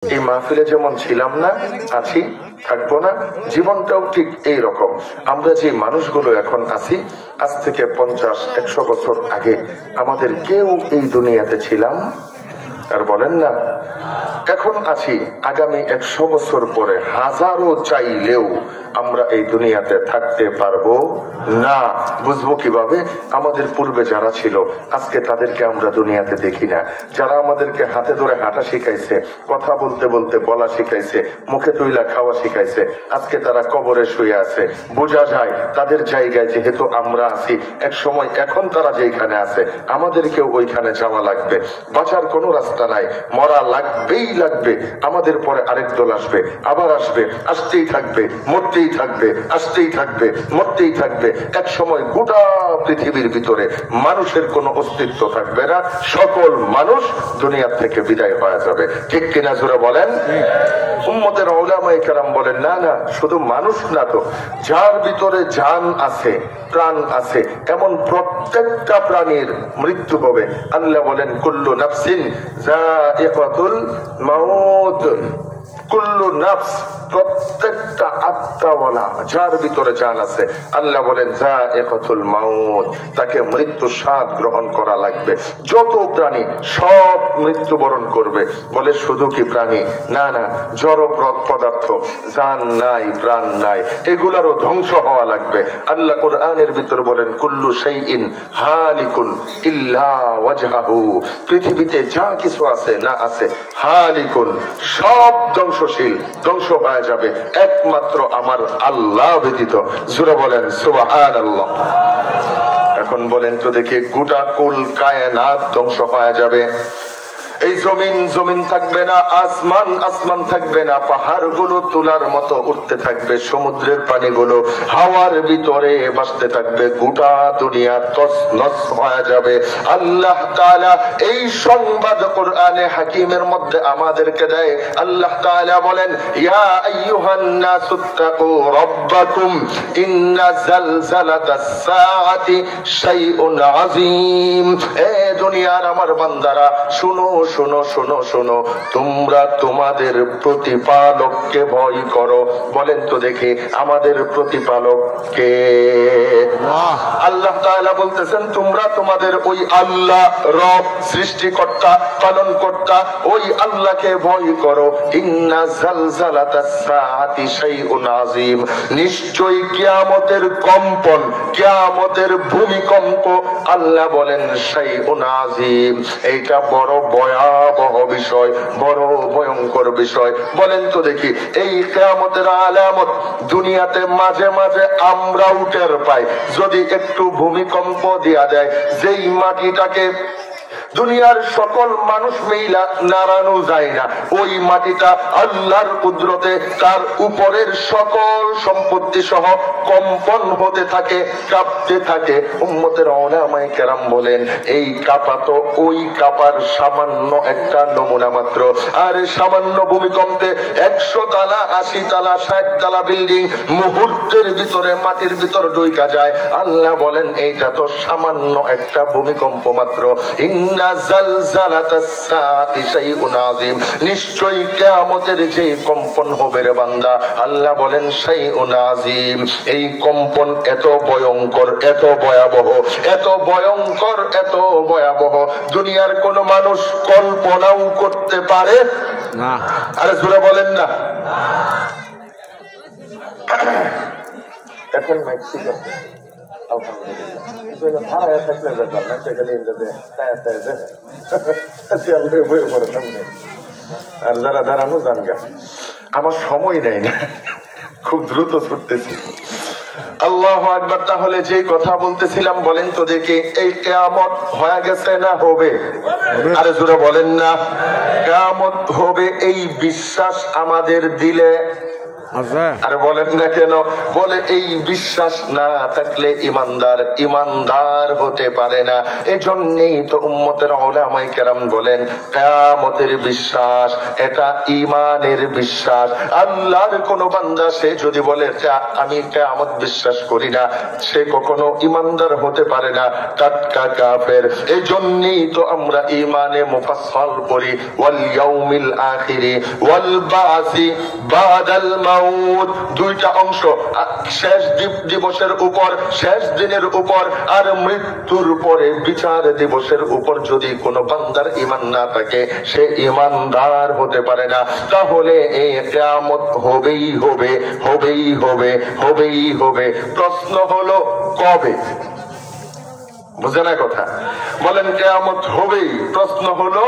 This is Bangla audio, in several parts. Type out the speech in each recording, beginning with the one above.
এই মাহফিলে যেমন ছিলাম না, আছি, থাকবো না, জীবনটাও ঠিক এই রকম। আমরা যে মানুষগুলো এখন আছি, আজ থেকে 50-100 বছর আগে আমাদের কেউ এই দুনিয়াতে ছিলাম আর বলেন না। এখন আছি, আগামী 100 বছর পরে হাজারো চাইলেও আমরা এই দুনিয়াতে থাকতে পারবো না। বুঝবো কিভাবে? আমাদের পূর্বে যারা ছিল আজকে তাদেরকে আমরা দুনিয়াতে দেখি না। যারা আমাদেরকে হাতে ধরে হাঁটা শিখাইছে, কথা বলতে বলতে বলা শিখাইছে, মুখে তুইলা খাওয়া শিখাইছে, আজকে তারা কবরে শুয়ে আছে। বোঝা যায় তাদের জায়গায় যেহেতু আমরা আছি, এক সময় এখন তারা যেখানে আছে আমাদেরকেও ওইখানে যাওয়া লাগবে। বাঁচার কোনো রাস্তা নাই, মরা লাগবেই লাগবে। আমাদের পরে আরেক দল আসবে, আবার আসবে, আসতেই থাকবে, মরতেই থাকবে, আসতেই থাকবে, মরতেই থাকবে। এক সময় গোটা পৃথিবীর ভিতরে মানুষের কোনো অস্তিত্ব থাকবে না, সকল মানুষ দুনিয়ার থেকে বিদায় হয়ে যাবে। ঠিক কিনা জোরে বলেন? উম্মতের উলামায়ে কেরাম বলেন, না না, শুধু মানুষ না তো, যার ভিতরে জান আছে, প্রাণ আছে, এমন প্রত্যেকটা প্রাণীর মৃত্যু হবে। আল্লাহ বলেন, কুল্লু নাফসিন যায়িকাতুল মাউত। কুল্লু নাফস, প্রত্যেকটা আত্মাওয়ালা যার ভিতরে জান আছে, আল্লাহ বলেন যায়িকাতুল মাউত, তাকে মৃত্যু স্বাদ গ্রহণ করা লাগবে। যত প্রাণী সব মৃত্যুবরণ করবে। বলে শুধু কি প্রাণী? না না, জড় পদার্থ, জান নাই, প্রাণ নাই, এগুলারও ধ্বংস হওয়া লাগবে। আল্লাহ কোরআনের ভিতর বলেন, কুল্লু শাইইন হালিকুন ইল্লা ওয়াজহাহু, পৃথিবীতে যা কিছু আছে না আছে, হালিকুন, সব ধ্বংসশীল, ধ্বংস হয়ে যাবে, একমাত্র আমার আল্লাহ ব্যতীত। জোরে বলেন সুবহানাল্লাহ। এখন বলেন তো দেখি, গোটা কুল কায়নাত ধ্বংস হয়ে যাবে। এই জমিন জমিন থাকবে না, আসমান আসমান থাকবে না, পাহাড় গুলো তুলার মতো উঠতে থাকবে, সমুদ্রের পানিগুলো হাওয়ার ভিতরে ভাসতে থাকবে, গোটা দুনিয়া তছনছ হয়ে যাবে। আল্লাহ তাআলা এই সংবাদ কোরআনে হাকিমের মধ্যে আমাদেরকে দেয়। আল্লাহ তাআলা বলেন, ইয়া আইয়ুহান নাসুত্তাকু রাব্বাকুম ইন্না জালজালাতাস সাআতি শাইউন আযীম। এ দুনিয়ার আমার বান্দারা, শুনো শোনো শোনো শোনো, তোমরা তোমাদের প্রতিপালককে ভয় করো। বলেন তো দেখি, আমাদের প্রতিপালক কে? আল্লাহ তাআলা বলতেছেন, তোমরা তোমাদের ওই আল্লাহ রব, সৃষ্টিকর্তা, পালনকর্তা, ওই আল্লাহকে ভয় করো। ইন্না জালজালাতাস সাআতি শাইউন আযীম, নিশ্চয়ই কিয়ামতের কম্পন, কিয়ামতের ভূমিকম্প, আল্লাহ বলেন শাইউন আযীম, এইটা বড় ভয়াবহ বিষয়, বড় ভয়ঙ্কর বিষয়। বলেন তো দেখি, এই কিয়ামতের আলামত দুনিয়াতে মাঝে মাঝে আমরাও টের পাই। যদি একটু ভূমিকম্প দিয়া দেয়, যেই মাটিটাকে দুনিয়ার সকল মানুষ মিলা নাড়ানো যায় না, ওই মাটিটা আল্লাহর কুদরতে তার উপরের সকল সম্পত্তি সহ কম্পন হতে থাকে, কাঁপতে থাকে। উম্মতের উলামায়ে কেরাম বলেন, এই কাঁপা তো ওই কাঁপার সামান্য একটা নমুনা মাত্র। আর সামান্য ভূমিকম্পে 100 তালা, 80 তালা, 60 তালা বিল্ডিং মুহূর্তের ভিতরে মাটির ভিতর ঢুইকা যায়। আল্লাহ বলেন, এইটা তো সামান্য একটা ভূমিকম্প মাত্র। নিশ্চয়ই কিয়ামতের যে কম্পন হবে রে বান্দা, আল্লাহ বলেন শাইউন আযীম, এই কম্পন এত ভয়ঙ্কর, এত ভয়াবহ, এত ভয়ঙ্কর, এত ভয়াবহ, দুনিয়ার কোন মানুষ কল্পনাও করতে পারে না। আরে জোরে বলেন না। এখন মেক্সিকো আর যারা দাঁড়ানো জানগা, আমার সময় নেই না, খুব দ্রুত ছুটতেছি। আল্লাহু আকবার। তাহলে যে কথা বলতেছিলাম, বলেন তো দেখি, এই কিয়ামত হয়ে গেছে না হবে? আরে জোরে বলেন না। কিয়ামত হবে এই বিশ্বাস আমাদের দিলে আর বলেন না কেন? বলে এই বিশ্বাস না থাকলে ইমানদার হতে পারে না। এজন্যই তো উম্মতের উলামায়ে কেরাম বলেন কিয়ামতের বিশ্বাস এটা ঈমানের বিশ্বাস। আল্লাহর কোন বান্দা সে যদি বলে আমি কিয়ামত বিশ্বাস করি না, সে কখনো ইমানদার হতে পারে না, টাটকা কাফের। এজন্যই তো আমরা ঈমানে মুফাসসাল পড়ি ওয়াল ইয়াউমিল আখিরি ওয়াল বাসি বাদাল মাউত, দুইটা অংশ, শেষ দিবসের উপর, শেষ দিনের উপর, আর মৃত্যুর পরে বিচার দিবসের উপর যদি কোনো বান্দার ঈমান না থাকে সে ঈমানদার হতে পারে না। তাহলে এই কিয়ামত হবেই হবে, হবেই হবে, হবেই হবে। প্রশ্ন হলো কবে? বুঝে না কথা? বলেন কিয়ামত হবেই, প্রশ্ন হলো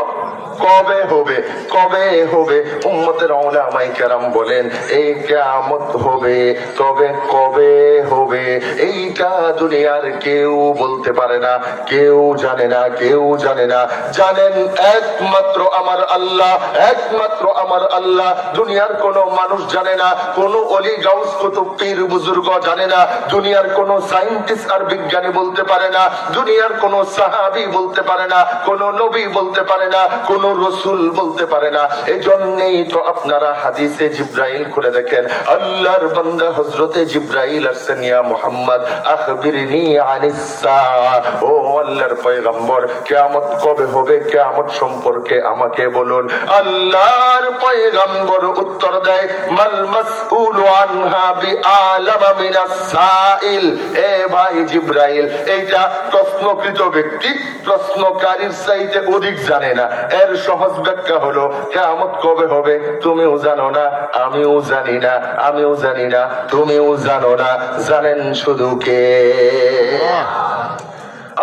কবে হবে? কবে হবে? উম্মতের উলামায়ে কেরাম বলেন এই কিয়ামত হবে, তবে কবে হবে এইটা দুনিয়ার কেউ বলতে পারে না, কেউ জানে না, কেউ জানে না। জানেন একমাত্র আমার আল্লাহ, একমাত্র আমার আল্লাহ। দুনিয়ার কোন মানুষ জানে না, কোন ওলি গাউস কুতুব পীর বুজুর্গ জানে না, দুনিয়ার কোন সায়েন্টিস্ট আর বিজ্ঞানী বলতে পারে না, দুনিয়ার কোন সাহাবী বলতে পারে না, কোন নবী বলতে পারে না, কোন রাসূল বলতে পারে না। এজন্যই তো আপনারা হাদিসে জিবরাইল করে দেখেন, আল্লাহর বান্দা হযরতে জিবরাইল আসছেন, ইয়া মুহাম্মদ আখবিরনি আনিস সাআ, ও আল্লাহর পয়গম্বর কিয়ামত কবে হবে, কিয়ামত সম্পর্কে আমাকে বলুন। আল্লাহর পয়গম্বর উত্তর দেয়, মাল মাসউলু আনহা বিআলামা মিনাস সাইল। এ ভাই জিবরাইল, এইটা প্রশ্নকৃত ব্যক্তি প্রশ্নকারীর চাইতে অধিক জানে না। এর সহজ ব্যাখ্যা হলো কিয়ামত কবে হবে তুমিও জানো না, আমিও জানি না, আমিও জানি না, তুমিও জানো না, জানেন শুধু কে?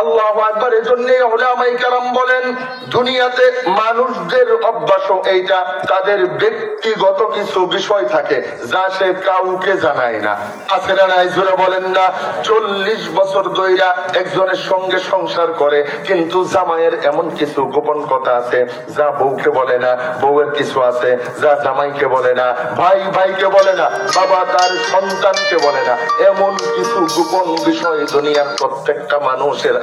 আল্লাহু আকবার। এজন্যই উলামায়ে কেরাম বলেন দুনিয়াতে মানুষদের অভ্যাস এইটা, তাদের ব্যক্তিগত কিছু বিষয় থাকে যা সে কাউকে জানায় না। আছে না নাই? জোরে বলেন না। 40 বছর ধইরা একজনের সঙ্গে সংসার করে, কিন্তু জামাইয়ের এমন কিছু গোপন কথা আছে যা বউকে বলে না, বউয়ের কিছু আছে যা জামাইকে বলে না, ভাই ভাইকে বলে না, বাবা তার সন্তানকে বলে না। এমন কিছু গোপন বিষয় দুনিয়ার প্রত্যেকটা মানুষের